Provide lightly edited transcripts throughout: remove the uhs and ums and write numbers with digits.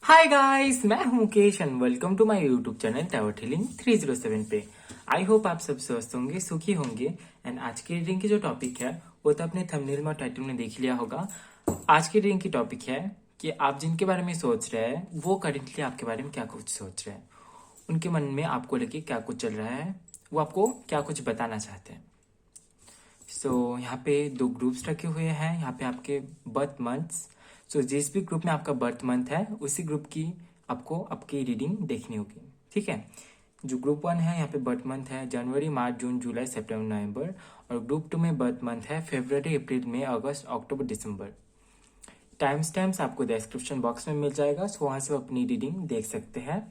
हाय guys, मैं हूं Mukesh and welcome to my YouTube channel टैवट हीलिंग 307 पे। आई होप आप सब स्वस्थ होंगे, सुखी होंगे। एंड आज की रीडिंग की जो टॉपिक है वो तो अपने थंबनेल में और टाइटल में देख लिया होगा। आज की रीडिंग की टॉपिक है कि आप जिनके बारे में सोच रहे हैं वो करेंटली आपके बारे में क्या कुछ सोच रहे हैं, उनके मन में आपको लेके क्या कुछ चल रहा है, वो आपको क्या कुछ बताना चाहते हैं। यहाँ पे दो ग्रुप्स रखे हुए हैं। यहाँ पे आपके बर्थ मंथ्स। जिस भी ग्रुप में आपका बर्थ मंथ है उसी ग्रुप की आपको आपकी रीडिंग देखनी होगी। ठीक है। जो ग्रुप 1 है यहाँ पे बर्थ मंथ है जनवरी, मार्च, जून, जुलाई, सितंबर, नवंबर। और ग्रुप 2 में बर्थ मंथ है फरवरी, अप्रैल, मई, अगस्त, अक्टूबर, दिसंबर। टाइम स्टैम्प्स आपको डिस्क्रिप्शन बॉक्स में मिल जाएगा, वहां से अपनी रीडिंग देख सकते हैं।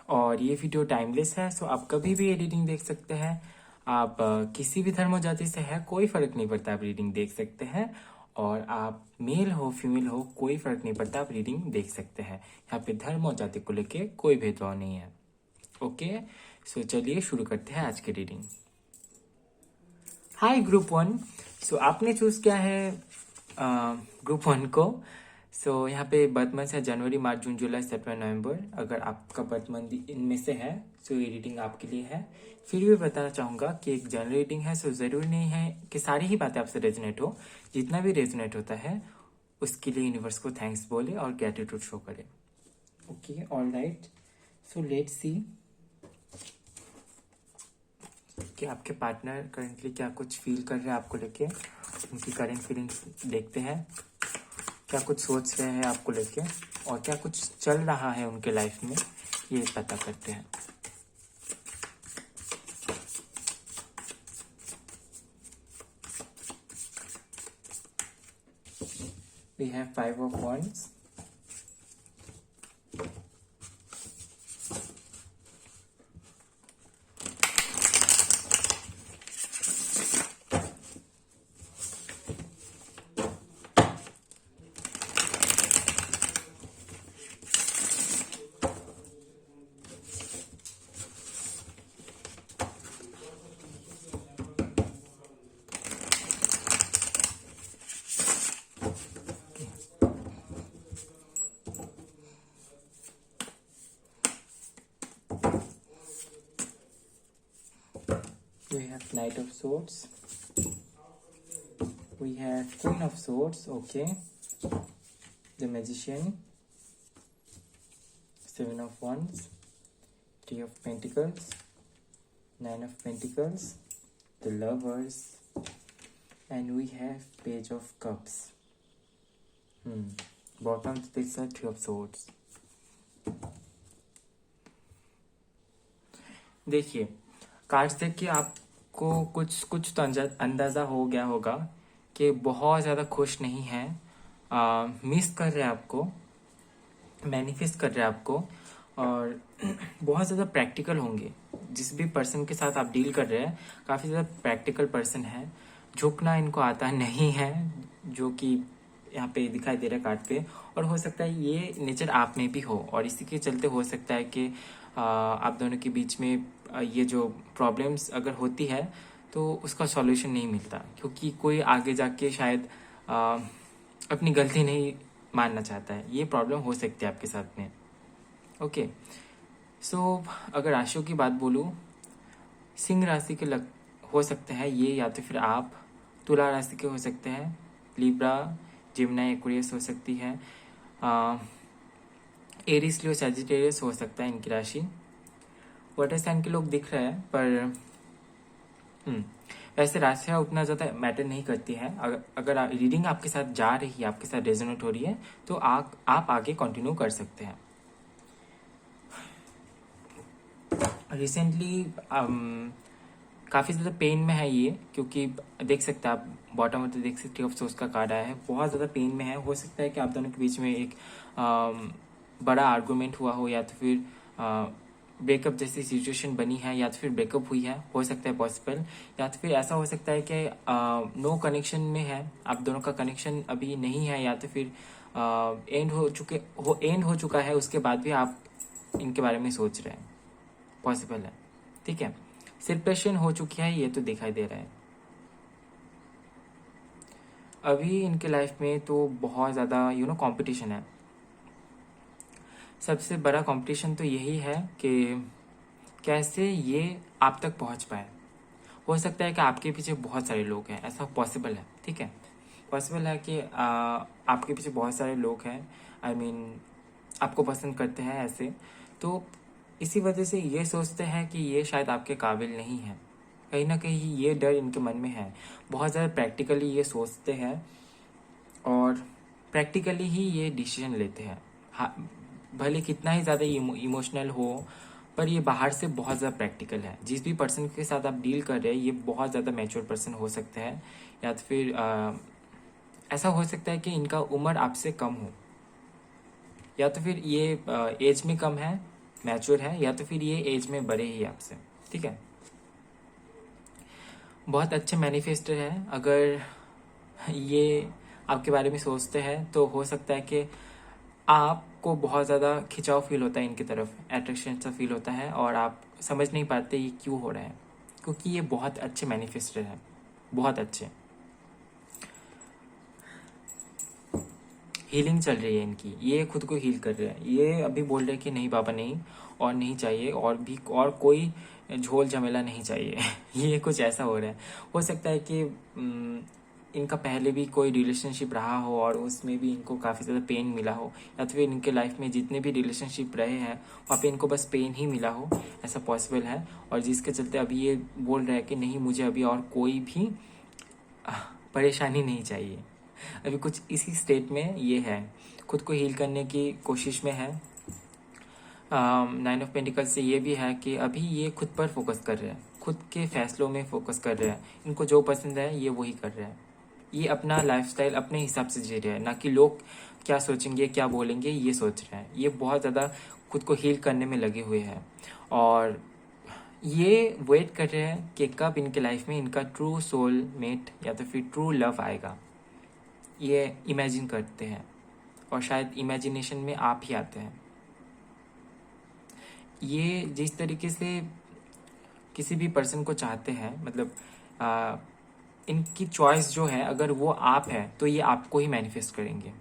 और ये वीडियो टाइमलेस है, आप कभी भी ये रीडिंग देख सकते हैं। आप किसी भी धर्म जाति से है कोई फर्क नहीं पड़ता, आप रीडिंग देख सकते हैं। और आप मेल हो फीमेल हो कोई फर्क नहीं पड़ता, आप रीडिंग देख सकते हैं। यहाँ पे धर्म और जाति को लेके कोई भेदभाव नहीं है। ओके, चलिए शुरू करते हैं आज की रीडिंग। हाय ग्रुप 1। आपने चूज किया है ग्रुप 1 को। यहाँ पे बर्थ मंथ है जनवरी, मार्च, जून, जुलाई, सितंबर, नवंबर। अगर आपका बर्थ मंथ इनमें से है ये रीडिंग आपके लिए है। फिर भी बताना चाहूंगा कि एक जनरल रीडिंग है, जरूरी नहीं है कि सारी ही बातें आपसे रेजोनेट हो। जितना भी रेजोनेट होता है उसके लिए यूनिवर्स को थैंक्स बोले और ग्रेटिट्यूड शो करे। Okay, all right. Let's see कि आपके पार्टनर करंटली क्या कुछ फील कर रहे हैं आपको लेके। उनकी करंट फीलिंग्स देखते हैं, क्या कुछ सोच रहे हैं आपको लेके और क्या कुछ चल रहा है उनके लाइफ में, ये पता करते हैं। We have 5 of Wands, we have Knight of Swords, we have Queen of Swords, okay, the Magician, 7 of Wands, 3 of Pentacles, 9 of Pentacles, the Lovers, and we have Page of Cups. Bottom of this are 3 of Swords. देखिए, cards देख के आपको कुछ कुछ तो अंदाजा हो गया होगा कि बहुत ज़्यादा खुश नहीं है, मिस कर रहे हैं आपको, मैनिफेस्ट कर रहे हैं आपको। और बहुत ज़्यादा प्रैक्टिकल होंगे। जिस भी पर्सन के साथ आप डील कर रहे हैं काफ़ी ज़्यादा प्रैक्टिकल पर्सन है। झुकना इनको आता नहीं है, जो कि यहाँ पे दिखाई दे रहा है कार्ड पे। और हो सकता है ये नेचर आप में भी हो और इसी के चलते हो सकता है कि आप दोनों के बीच में ये जो प्रॉब्लम्स अगर होती है तो उसका सॉल्यूशन नहीं मिलता, क्योंकि कोई आगे जाके शायद अपनी गलती नहीं मानना चाहता है। ये प्रॉब्लम हो सकती है आपके साथ में। ओके, अगर राशियों की बात बोलूँ, सिंह राशि के हो सकते हैं ये, या तो फिर आप तुला राशि के हो सकते हैं, लिब्रा, जिम्नाई, एक्वेरियस हो सकती है, एरिस, लियो, सैजिटेरियस हो सकता है इनकी राशि। वाटर साइन के लोग दिख रहे हैं, पर वैसे राशियाँ उतना ज़्यादा मैटर नहीं करती है। अगर रीडिंग आपके साथ जा रही है, आपके साथ रेजोनेट हो रही है, तो आप आगे कंटिन्यू कर सकते हैं। रिसेंटली काफ़ी ज़्यादा पेन में है ये, क्योंकि देख सकते हैं आप बॉटम में तो देख सकते हो अफसोस का कार्ड आया है। बहुत ज़्यादा पेन में है। हो सकता है कि आप दोनों के बीच में एक बड़ा आर्गूमेंट हुआ हो, या तो फिर ब्रेकअप जैसी सिचुएशन बनी है, या तो फिर ब्रेकअप हुई है, हो सकता है पॉसिबल। या तो फिर ऐसा हो सकता है कि नो कनेक्शन में है, आप दोनों का कनेक्शन अभी नहीं है, या तो फिर एंड हो चुका है, उसके बाद भी आप इनके बारे में सोच रहे हैं, पॉसिबल है। ठीक है, सेपरेशन हो चुकी है ये तो दिखाई दे रहा है। अभी इनके लाइफ में तो बहुत ज़्यादा कंपटीशन है। सबसे बड़ा कंपटीशन तो यही है कि कैसे ये आप तक पहुंच पाए। हो सकता है कि आपके पीछे बहुत सारे लोग हैं, ऐसा पॉसिबल है, ठीक है। पॉसिबल है कि आपके पीछे बहुत सारे लोग हैं, आई मीन आपको पसंद करते हैं ऐसे, तो इसी वजह से ये सोचते हैं कि ये शायद आपके काबिल नहीं है। कहीं ना कहीं ये डर इनके मन में है, बहुत ज़्यादा प्रैक्टिकली ये सोचते हैं और प्रैक्टिकली ही ये डिसीजन लेते हैं। हाँ, भले कितना ही ज़्यादा इमोशनल हो, पर ये बाहर से बहुत ज़्यादा प्रैक्टिकल है। जिस भी पर्सन के साथ आप डील कर रहे हैं ये बहुत ज़्यादा मैच्योर पर्सन हो सकते हैं, या तो फिर ऐसा हो सकता है कि इनका उम्र आपसे कम हो, या तो फिर ये एज में कम है, मैच्योर है, या तो फिर ये एज में बड़े ही आपसे, ठीक है। बहुत अच्छे मैनिफेस्टर है। अगर ये आपके बारे में सोचते हैं तो हो सकता है कि आपको बहुत ज़्यादा खिंचाव फील होता है इनकी तरफ, अट्रैक्शन सा फील होता है, और आप समझ नहीं पाते ये क्यों हो रहा है, क्योंकि ये बहुत अच्छे मैनिफेस्टर हैं, बहुत अच्छे। हीलिंग चल रही है इनकी, ये खुद को हील कर रहे हैं। ये अभी बोल रहे हैं कि नहीं बाबा नहीं, और नहीं चाहिए, और भी और कोई झोल झमेला नहीं चाहिए। ये कुछ ऐसा हो रहा है। हो सकता है कि इनका पहले भी कोई रिलेशनशिप रहा हो और उसमें भी इनको काफ़ी ज़्यादा पेन मिला हो, या तो फिर इनके लाइफ में जितने भी रिलेशनशिप रहे हैं वहाँ पे इनको बस पेन ही मिला हो, ऐसा पॉसिबल है। और जिसके चलते अभी ये बोल रहा है कि नहीं, मुझे अभी और कोई भी परेशानी नहीं चाहिए। अभी कुछ इसी स्टेट में ये है, खुद को हील करने की कोशिश में है। 9 ऑफ पेंटिकल्स से ये भी है कि अभी ये खुद पर फोकस कर रहे हैं, खुद के फैसलों में फोकस कर रहे हैं। इनको जो पसंद है ये वही कर रहे हैं। ये अपना लाइफस्टाइल अपने हिसाब से जी रहे हैं, ना कि लोग क्या सोचेंगे क्या बोलेंगे ये सोच रहे हैं। ये बहुत ज़्यादा खुद को हील करने में लगे हुए हैं, और ये वेट कर रहे हैं कि कब इनके लाइफ में इनका ट्रू सोल मेट या तो फिर ट्रू लव आएगा। ये इमेजिन करते हैं, और शायद इमेजिनेशन में आप ही आते हैं। ये जिस तरीके से किसी भी पर्सन को चाहते हैं, मतलब इनकी चॉइस जो है, अगर वो आप है तो ये आपको ही मैनिफेस्ट करेंगे।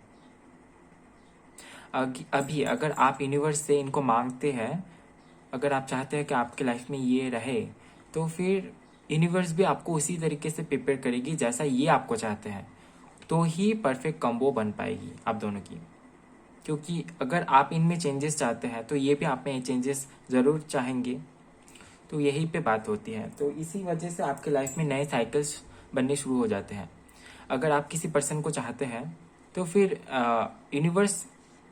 अभी अगर आप यूनिवर्स से इनको मांगते हैं, अगर आप चाहते हैं कि आपके लाइफ में ये रहे, तो फिर यूनिवर्स भी आपको उसी तरीके से प्रिपेयर करेगी जैसा ये आपको चाहते हैं, तो ही परफेक्ट कॉम्बो बन पाएगी आप दोनों की। क्योंकि अगर आप इनमें चेंजेस चाहते हैं तो ये भी आप में चेंजेस ज़रूर चाहेंगे, तो यही पे बात होती है। तो इसी वजह से आपके लाइफ में नए साइकिल्स बनने शुरू हो जाते हैं। अगर आप किसी पर्सन को चाहते हैं तो फिर यूनिवर्स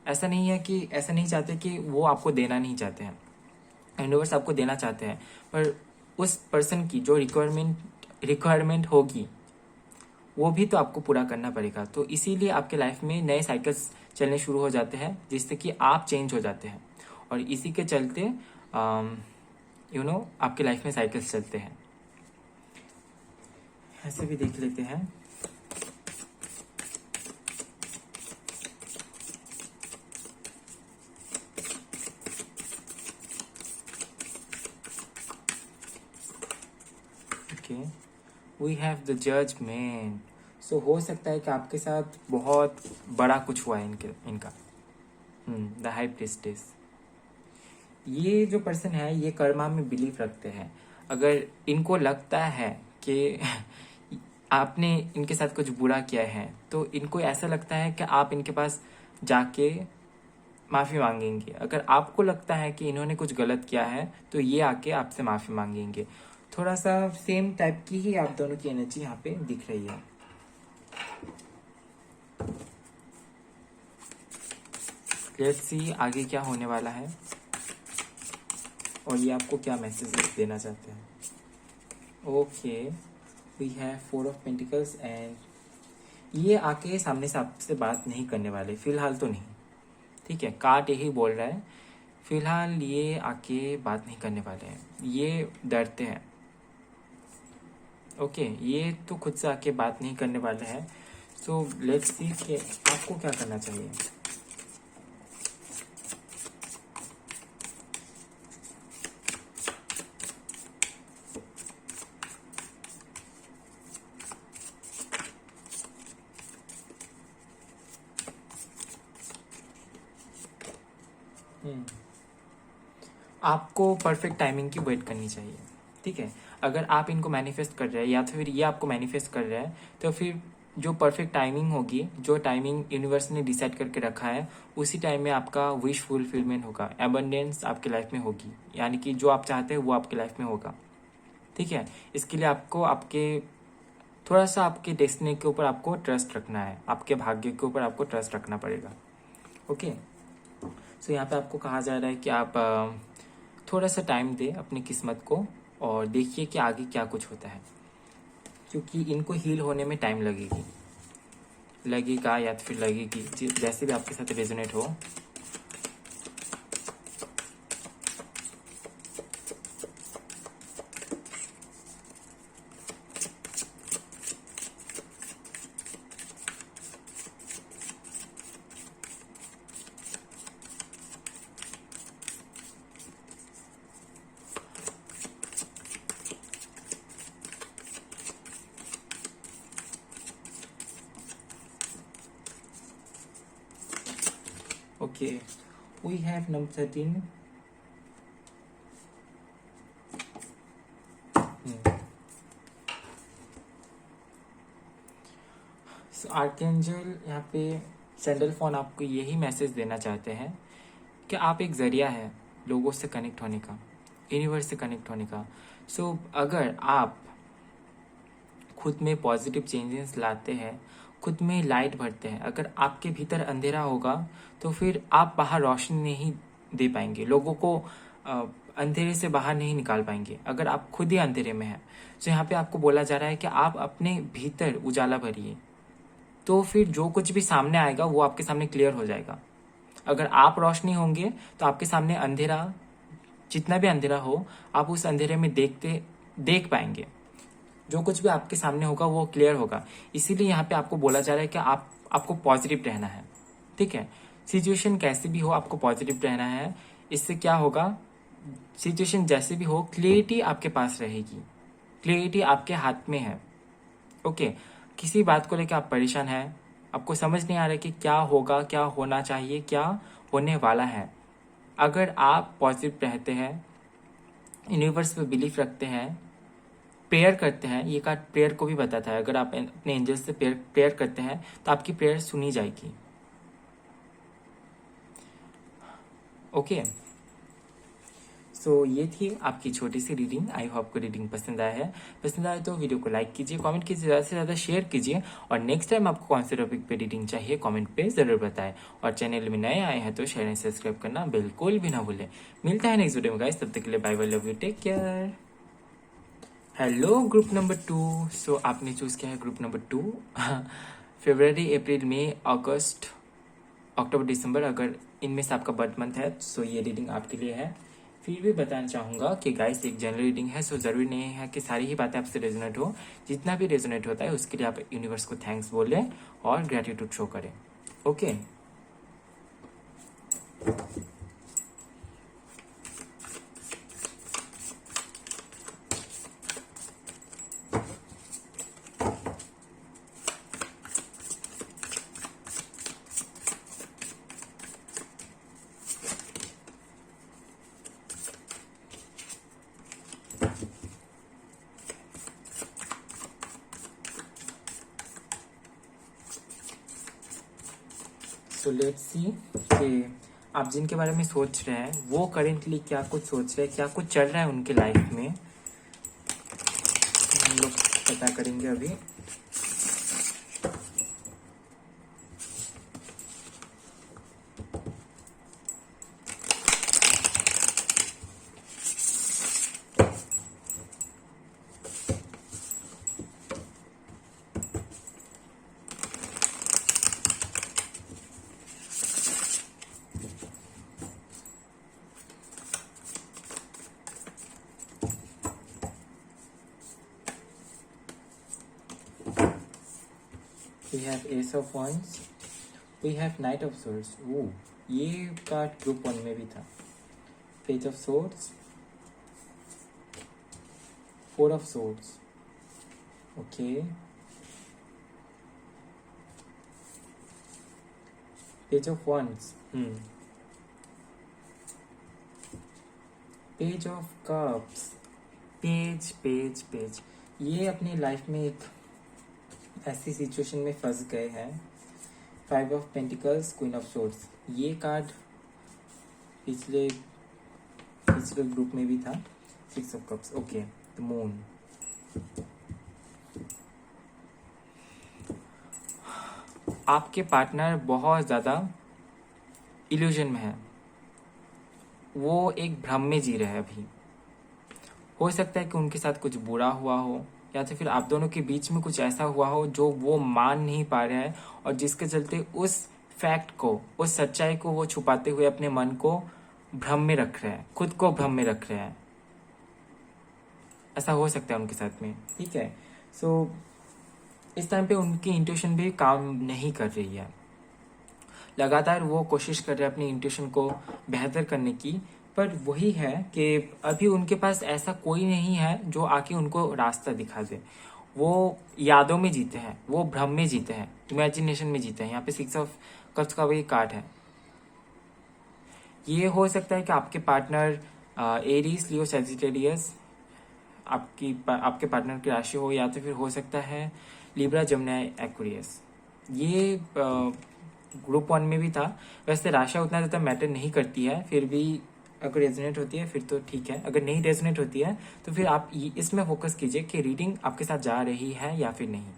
ऐसा नहीं है कि ऐसा नहीं चाहते कि वो आपको देना नहीं चाहते हैं, यूनिवर्स आपको देना चाहते हैं, पर उस पर्सन की जो रिक्वायरमेंट होगी वो भी तो आपको पूरा करना पड़ेगा। तो इसीलिए आपके लाइफ में नए साइकिल्स चलने शुरू हो जाते हैं, जिससे कि आप चेंज हो जाते हैं, और इसी के चलते आपके लाइफ में साइकिल्स चलते हैं। ऐसे भी देख लेते हैं। Okay, we have the judgment. So हो सकता है कि आपके साथ बहुत बड़ा कुछ हुआ है इनका। द हाई प्रीस्टेस, ये जो पर्सन है ये कर्मा में बिलीव रखते हैं। अगर इनको लगता है कि आपने इनके साथ कुछ बुरा किया है, तो इनको ऐसा लगता है कि आप इनके पास जाके माफ़ी मांगेंगे। अगर आपको लगता है कि इन्होंने कुछ गलत किया है तो ये आके आपसे माफ़ी मांगेंगे। थोड़ा सा सेम टाइप की ही आप दोनों की एनर्जी यहाँ पे दिख रही है। लेट्स सी आगे क्या होने वाला है, और ये आपको क्या मैसेज देना चाहते हैं। Okay, we have 4 of pentacles, and ये आके सामने से आपसे बात नहीं करने वाले फिलहाल तो नहीं, ठीक है। कार्ड यही बोल रहा है, फिलहाल ये आके बात नहीं करने वाले हैं, ये डरते हैं। ओके, ये तो खुद से आके बात नहीं करने वाले हैं। सो लेट्स सी कि आपको क्या करना चाहिए। आपको परफेक्ट टाइमिंग की वेट करनी चाहिए, ठीक है। अगर आप इनको मैनिफेस्ट कर रहे हैं या तो फिर ये आपको मैनिफेस्ट कर रहे हैं, तो फिर जो परफेक्ट टाइमिंग होगी, जो टाइमिंग यूनिवर्स ने डिसाइड करके रखा है, उसी टाइम में आपका विश फुलफिलमेंट होगा, एबंडेंस आपके लाइफ में होगी, यानी कि जो आप चाहते हैं वो आपके लाइफ में होगा, ठीक है। इसके लिए आपको आपके थोड़ा सा आपके डेस्टिनी के ऊपर आपको ट्रस्ट रखना है, आपके भाग्य के ऊपर आपको ट्रस्ट रखना पड़ेगा। ओके, सो यहाँ पे आपको कहा जा रहा है कि आप थोड़ा सा टाइम दें अपनी किस्मत को और देखिए कि आगे क्या कुछ होता है, क्योंकि इनको हील होने में टाइम लगेगा या तो फिर लगेगी, जैसे भी आपके साथ रेजोनेट हो। Okay, we have number 13। Archangel यहाँ पे सैंडल फोन आपको यही मैसेज देना चाहते हैं कि आप एक जरिया है लोगों से कनेक्ट होने का, यूनिवर्स से कनेक्ट होने का। सो अगर आप खुद में पॉजिटिव चेंजेस लाते हैं, खुद में लाइट भरते हैं, अगर आपके भीतर अंधेरा होगा तो फिर आप बाहर रोशनी नहीं दे पाएंगे, लोगों को अंधेरे से बाहर नहीं निकाल पाएंगे अगर आप खुद ही अंधेरे में हैं। तो यहाँ पे आपको बोला जा रहा है कि आप अपने भीतर उजाला भरिए, तो फिर जो कुछ भी सामने आएगा वो आपके सामने क्लियर हो जाएगा। अगर आप रोशनी होंगे तो आपके सामने अंधेरा, जितना भी अंधेरा हो, आप उस अंधेरे में देख पाएंगे, जो कुछ भी आपके सामने होगा वो क्लियर होगा। इसीलिए यहाँ पे आपको बोला जा रहा है कि आपको पॉजिटिव रहना है, ठीक है। सिचुएशन कैसी भी हो आपको पॉजिटिव रहना है। इससे क्या होगा, सिचुएशन जैसे भी हो, क्लियरिटी आपके पास रहेगी, क्लियरिटी आपके हाथ में है। ओके, किसी बात को लेकर आप परेशान हैं, आपको समझ नहीं आ रहा है कि क्या होगा, क्या होना चाहिए, क्या होने वाला है। अगर आप पॉजिटिव रहते हैं, यूनिवर्स पे बिलीफ रखते हैं, प्रेयर करते हैं, ये कार्ड प्रेयर को भी बताता है, अगर आप अपने एंजल से प्रेयर करते हैं तो आपकी प्रेयर सुनी जाएगी। ओके, सो ये थी आपकी छोटी सी रीडिंग। आई होप आपको रीडिंग पसंद आया है। पसंद आया तो वीडियो को लाइक कीजिए, कमेंट कीजिए, ज़्यादा से ज़्यादा शेयर कीजिए, और नेक्स्ट टाइम आपको कौन से टॉपिक पे रीडिंग चाहिए कमेंट पे ज़रूर बताएं। और चैनल में नए आए हैं तो शेयर एंड सब्सक्राइब करना बिल्कुल भी ना भूलें। मिलता है नेक्स्ट वीडियो में गाइस, तब तक के लिए bye bye, love you, take care. Hello group number 2। So आपने चूज किया है ग्रुप नंबर 2। फरवरी, अप्रैल, मई, अगस्त, अक्टूबर, दिसंबर, अगर इनमें से आपका बर्थ मंथ है सो ये रीडिंग आपके लिए है। फिर भी बताना चाहूँगा कि गाइस एक जनरल रीडिंग है, सो ज़रूरी नहीं है कि सारी ही बातें आपसे रेजोनेट हो। जितना भी रेजोनेट होता है उसके लिए आप यूनिवर्स को थैंक्स बोलें और ग्रेटिट्यूड शो करें। ओके, सो लेट्स सी कि आप जिनके बारे में सोच रहे हैं वो करेंटली क्या कुछ सोच रहे हैं, क्या कुछ चल रहा है उनके लाइफ में, हम लोग पता करेंगे अभी। We have Ace of Wands, we have Knight of Swords। वो ये कार्ड ग्रुप 1 में भी था। Page of Swords, 4 of Swords। Okay, Page of Wands, page of cups, page page page, ये अपनी लाइफ में एक ऐसी सिचुएशन में फंस गए हैं। 5 of pentacles, queen of swords, ये कार्ड पिछले पिछले ग्रुप में भी था। 6 of cups, okay, the moon. आपके पार्टनर बहुत ज़्यादा इल्यूजन में है, वो एक भ्रम में जी रहे हैं अभी। हो सकता है कि उनके साथ कुछ बुरा हुआ हो, या तो फिर आप दोनों के बीच में कुछ ऐसा हुआ हो जो वो मान नहीं पा रहे हैं, और जिसके चलते उस फैक्ट को, उस सच्चाई को वो छुपाते हुए अपने मन को भ्रम में रख रहे हैं, खुद को भ्रम में रख रहे हैं। ऐसा हो सकता है उनके साथ में, ठीक है। सो इस टाइम पे उनकी इंट्यूशन भी काम नहीं कर रही है। लगातार वो कोशिश कर रहे हैं अपनी इंट्यूशन को बेहतर करने की, पर वही है कि अभी उनके पास ऐसा कोई नहीं है जो आके उनको रास्ता दिखा दे। वो यादों में जीते हैं, वो भ्रम में जीते हैं, इमेजिनेशन में जीते हैं। यहाँ पे 6 ऑफ कप्स का वही कार्ड है। ये हो सकता है कि आपके पार्टनर एरीज, लियो, सैजिटेरियस आपके पार्टनर की राशि हो, या तो फिर हो सकता है लिब्रा, जमुनाई, एक्वेरियस। ये ग्रुप 1 में भी था। वैसे राशि उतना ज़्यादा मैटर नहीं करती है, फिर भी अगर रेजोनेट होती है फिर तो ठीक है, अगर नहीं रेजोनेट होती है तो फिर आप इसमें फोकस कीजिए कि रीडिंग आपके साथ जा रही है या फिर नहीं।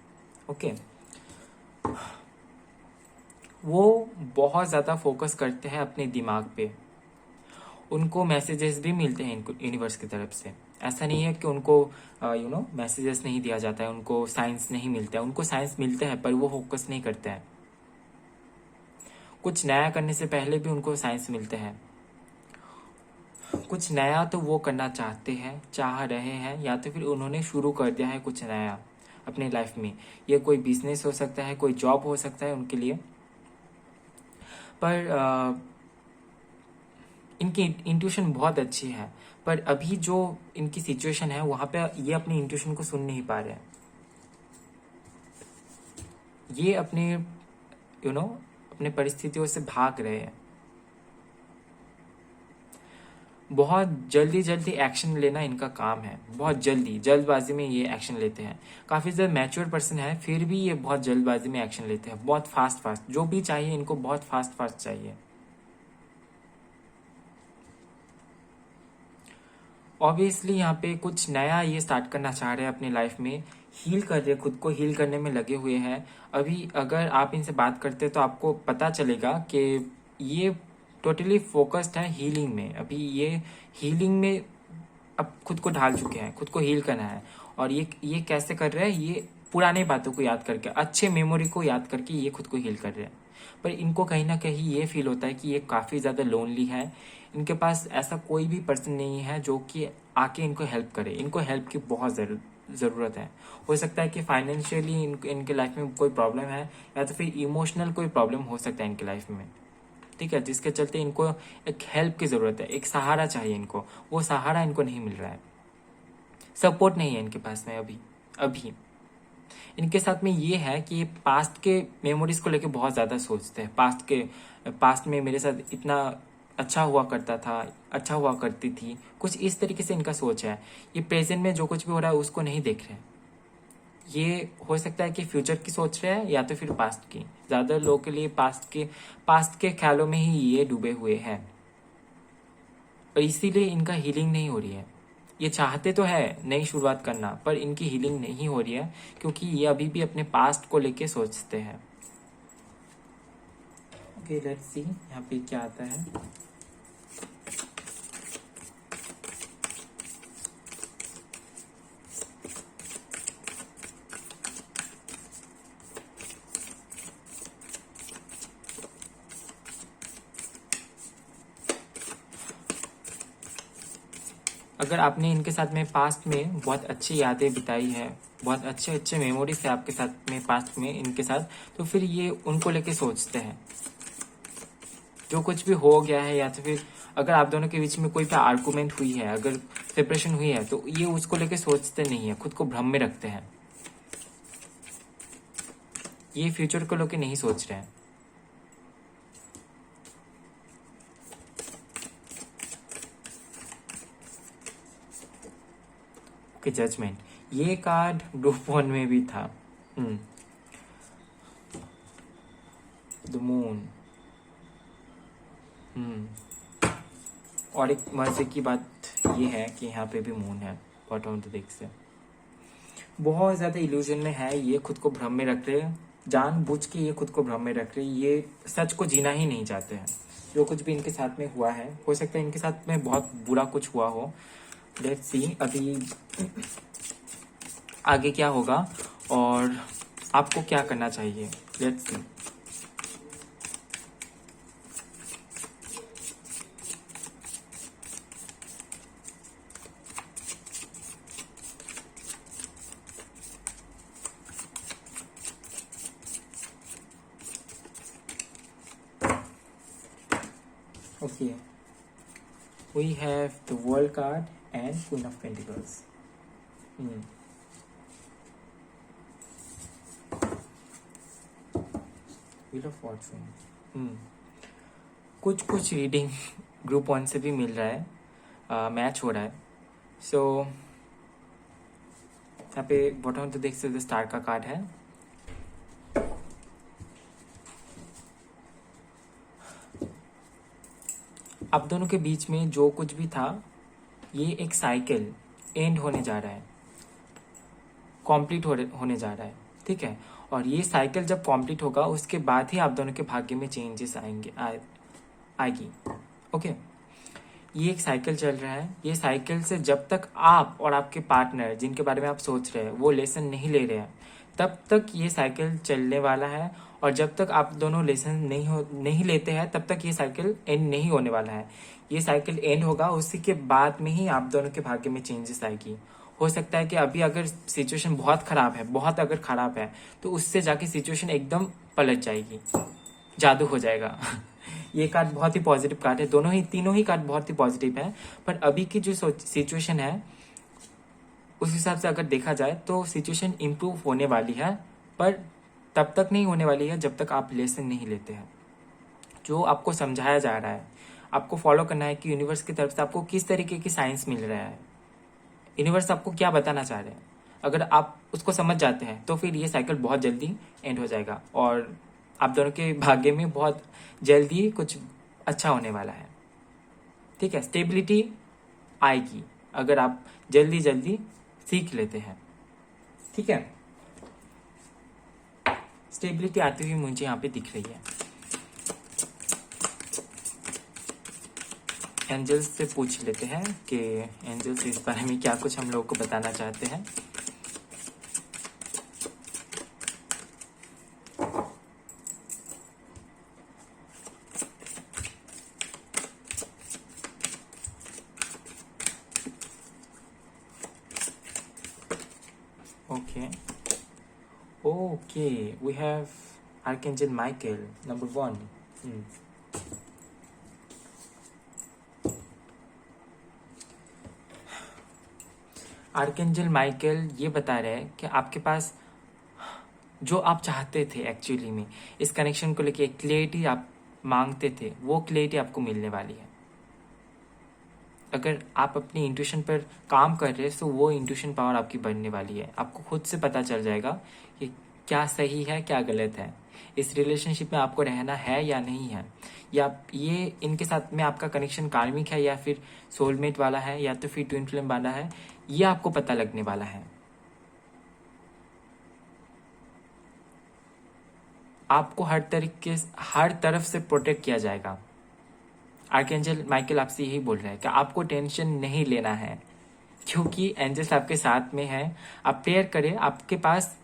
ओके, वो बहुत ज़्यादा फोकस करते हैं अपने दिमाग पे। उनको मैसेजेस भी मिलते हैं इनको यूनिवर्स की तरफ से। ऐसा नहीं है कि उनको मैसेजेस नहीं दिया जाता है, उनको साइंस नहीं मिलता है। उनको साइंस मिलते हैं पर वो फोकस नहीं करते हैं। कुछ नया करने से पहले भी उनको साइंस मिलते हैं। कुछ नया तो वो करना चाहते हैं, चाह रहे हैं, या तो फिर उन्होंने शुरू कर दिया है कुछ नया अपनी लाइफ में। ये कोई बिजनेस हो सकता है, कोई जॉब हो सकता है उनके लिए। पर इनकी इंट्यूशन बहुत अच्छी है, पर अभी जो इनकी सिचुएशन है वहां पे ये अपनी इंट्यूशन को सुन नहीं पा रहे हैं। ये अपने अपने परिस्थितियों से भाग रहे हैं। बहुत जल्दी जल्दी एक्शन लेना इनका काम है, बहुत जल्दबाजी में ये एक्शन लेते हैं। काफी ज्यादा मैच्योर पर्सन है, फिर भी ये बहुत जल्दबाजी में एक्शन लेते हैं, बहुत फास्ट जो भी चाहिए इनको बहुत फास्ट चाहिए। ऑब्वियसली यहाँ पे कुछ नया ये स्टार्ट करना चाह रहे हैं अपनी लाइफ में, हील कर रहे हैं, खुद को हील करने में लगे हुए हैं। अभी अगर आप इनसे बात करते हैं तो आपको पता चलेगा कि ये टोटली फोकस्ड है हीलिंग में। अभी ये हीलिंग में अब खुद को ढाल चुके हैं, खुद को हील करना है। और ये कैसे कर रहे हैं? ये पुरानी बातों को याद करके, अच्छे मेमोरी को याद करके ये खुद को हील कर रहे हैं। पर इनको कहीं ना कहीं ये फील होता है कि ये काफ़ी ज़्यादा लोनली है। इनके पास ऐसा कोई भी पर्सन नहीं है जो कि आके इनको हेल्प करे। इनको हेल्प की बहुत ज़रूरत है। हो सकता है कि फाइनेंशियली इनके लाइफ में कोई प्रॉब्लम है, या तो फिर इमोशनल कोई प्रॉब्लम हो सकता है इनकी लाइफ में, ठीक है, जिसके चलते इनको एक हेल्प की ज़रूरत है, एक सहारा चाहिए इनको। वो सहारा इनको नहीं मिल रहा है, सपोर्ट नहीं है इनके पास में अभी इनके साथ में ये है कि ये पास्ट के मेमोरीज को लेके बहुत ज़्यादा सोचते हैं। पास्ट में मेरे साथ इतना अच्छा हुआ करता था, अच्छा हुआ करती थी, कुछ इस तरीके से इनका सोच है। ये प्रेजेंट में जो कुछ भी हो रहा है उसको नहीं देख रहे हैं। ये हो सकता है कि फ्यूचर की सोच रहे हैं या तो फिर पास्ट की। ज़्यादा लोगों के लिए पास्ट के ख्यालों में ही ये डूबे हुए हैं, और इसीलिए इनका हीलिंग नहीं हो रही है। ये चाहते तो है नई शुरुआत करना, पर इनकी हीलिंग नहीं हो रही है क्योंकि ये अभी भी अपने पास्ट को लेके सोचते हैं। ओके, लेट्स सी यहाँ पे क्या आता है। अगर आपने इनके साथ में पास्ट में बहुत अच्छी यादें बिताई है, बहुत अच्छे अच्छे मेमोरीज है आपके साथ में पास्ट में इनके साथ, तो फिर ये उनको लेके सोचते हैं। जो कुछ भी हो गया है, या तो फिर अगर आप दोनों के बीच में कोई भी आर्गुमेंट हुई है, अगर सेपरेशन हुई है, तो ये उसको लेके सोचते नहीं है, खुद को भ्रम में रखते हैं। ये फ्यूचर को लेके नहीं सोच रहे हैं। आपके जजमेंट। ये कार्ड ग्रुप 1 में भी था। The moon. और एक मजे की बात ये है कि यहाँ पे भी मून है बॉटम ऑफ द डेक से। बहुत ज्यादा इल्यूजन में है, ये खुद को भ्रम में रख रहे हैं, जानबूझ के ये खुद को भ्रम में रख रहे हैं, ये सच को जीना ही नहीं चाहते हैं। जो कुछ भी इनके साथ में हुआ है, हो सकता है इनके साथ में बहुत बुरा कुछ हुआ हो। लेट्स सी अभी आगे क्या होगा और आपको क्या करना चाहिए। Let's see. Okay, we have the World card and Queen of Pentacles. Wheel of Fortune. कुछ रीडिंग ग्रुप 1 से भी मिल रहा है, मैच हो रहा है। सो यहाँ पे बॉटम तो देख सकते स्टार का कार्ड है। आप दोनों के बीच में जो कुछ भी था, ये एक साइकिल एंड होने जा रहा है, कंप्लीट होने जा रहा है, ठीक है। और ये साइकिल जब कंप्लीट होगा उसके बाद ही आप दोनों के भाग्य में चेंजेस आएगी। ओके, ये एक साइकिल चल रहा है। ये साइकिल से जब तक आप और आपके पार्टनर जिनके बारे में आप सोच रहे हैं वो लेसन नहीं ले रहे हैं, तब तक ये साइकिल चलने वाला है। और जब तक आप दोनों लेसन नहीं लेते हैं तब तक ये साइकिल एंड नहीं होने वाला है। ये साइकिल एंड होगा, उसी के बाद में ही आप दोनों के भाग्य में चेंजेस आएगी। हो सकता है कि अभी अगर सिचुएशन बहुत खराब है, बहुत अगर खराब है, तो उससे जाके सिचुएशन एकदम पलट जाएगी, जादू हो जाएगा। ये कार्ड बहुत ही पॉजिटिव कार्ड है, तीनों ही कार्ड बहुत ही पॉजिटिव है। पर अभी की जो सिचुएशन है उस हिसाब से अगर देखा जाए तो सिचुएशन इम्प्रूव होने वाली है, पर तब तक नहीं होने वाली है जब तक आप लेसन नहीं लेते हैं। जो आपको समझाया जा रहा है, आपको फॉलो करना है कि यूनिवर्स की तरफ से आपको किस तरीके की साइंस मिल रहा है, यूनिवर्स आपको क्या बताना चाह रहे हैं। अगर आप उसको समझ जाते हैं तो फिर ये साइकिल बहुत जल्दी एंड हो जाएगा और आप दोनों के भाग्य में बहुत जल्दी कुछ अच्छा होने वाला है, ठीक है। स्टेबिलिटी आएगी अगर आप जल्दी सीख लेते हैं, ठीक है। स्टेबिलिटी आती हुई मुझे यहाँ पे दिख रही है। एंजल्स से पूछ लेते हैं कि एंजल्स इस बारे में क्या कुछ हम लोगों को बताना चाहते हैं। Okay, we have Archangel Michael, number 1. Archangel Michael ये बता रहे हैं कि आपके पास जो आप चाहते थे एक्चुअली में, इस कनेक्शन को लेके क्लैरिटी आप मांगते थे, वो क्लैरिटी आपको मिलने वाली है। अगर आप अपनी इंट्यूशन पर काम कर रहे हैं तो वो इंट्यूशन पावर आपकी बढ़ने वाली है। आपको खुद से पता चल जाएगा कि क्या सही है क्या गलत है, इस रिलेशनशिप में आपको रहना है या नहीं है, या ये इनके साथ में आपका कनेक्शन कार्मिक है या फिर सोलमेट वाला है या तो फिर ट्विन फ्लेम वाला है, ये आपको पता लगने वाला है। आपको हर तरफ से प्रोटेक्ट किया जाएगा। आर्कएंजल माइकल आपसे यही बोल रहा है कि आपको टेंशन नहीं लेना है, क्योंकि एंजल्स आपके साथ में है। आप प्रेयर करें, आपके पास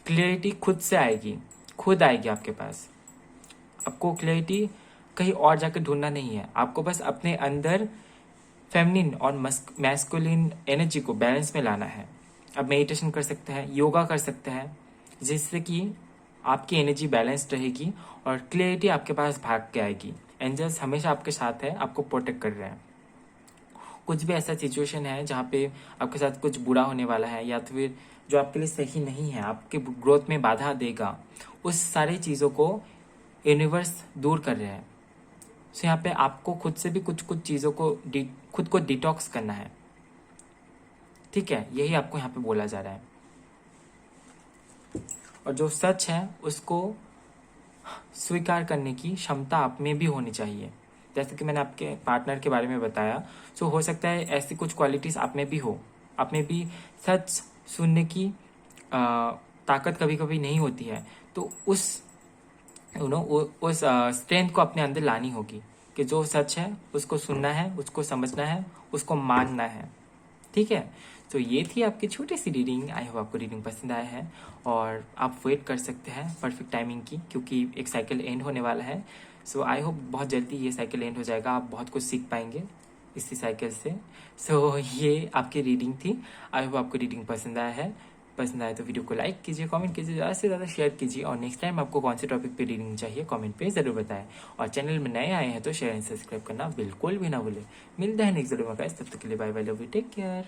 क्लियरिटी खुद से आएगी, खुद आएगी आपके पास। आपको क्लियरिटी कहीं और जाकर ढूंढना नहीं है, आपको बस अपने अंदर फेमिनिन और मैस्कुलिन एनर्जी को बैलेंस में लाना है। आप मेडिटेशन कर सकते हैं, योगा कर सकते हैं, जिससे कि आपकी एनर्जी बैलेंस्ड रहेगी और क्लियरिटी आपके पास भाग के आएगी। एंजल्स हमेशा आपके साथ है, आपको प्रोटेक्ट कर रहे हैं। कुछ भी ऐसा सिचुएशन है जहाँ पे आपके साथ कुछ बुरा होने वाला है या तो फिर जो आपके लिए सही नहीं है, आपके ग्रोथ में बाधा देगा, उस सारी चीज़ों को यूनिवर्स दूर कर रहे हैं। सो यहाँ पे आपको खुद से भी कुछ चीज़ों को खुद को डिटॉक्स करना है, ठीक है, यही आपको यहाँ पे बोला जा रहा है। और जो सच है उसको स्वीकार करने की क्षमता आप में भी होनी चाहिए। जैसे कि मैंने आपके पार्टनर के बारे में बताया, सो हो सकता है ऐसी कुछ क्वालिटीज आप में भी हो। आप में भी सच सुनने की ताकत कभी कभी नहीं होती है, तो उस उस स्ट्रेंथ को अपने अंदर लानी होगी कि जो सच है उसको सुनना है, उसको समझना है, उसको मानना है। ठीक है, तो ये थी आपकी छोटी सी रीडिंग। आई होप आपको रीडिंग पसंद आया है और आप वेट कर सकते हैं परफेक्ट टाइमिंग की, क्योंकि एक साइकिल एंड होने वाला है। सो आई होप बहुत जल्दी ये साइकिल एंड हो जाएगा, आप बहुत कुछ सीख पाएंगे इसी साइकिल से। सो ये आपकी रीडिंग थी। आई होप आपको रीडिंग पसंद आया है। पसंद आए तो वीडियो को लाइक कीजिए, कमेंट कीजिए, ज़्यादा से ज़्यादा शेयर कीजिए। और नेक्स्ट टाइम आपको कौन से टॉपिक पे रीडिंग चाहिए कमेंट पे ज़रूर बताएं। और चैनल में नए आए हैं तो शेयर एंड सब्सक्राइब करना बिल्कुल भी ना भूलें। मिलते हैं नेक्स्ट वीडियो में गाइस, तब तक के लिए bye bye, love you, take care.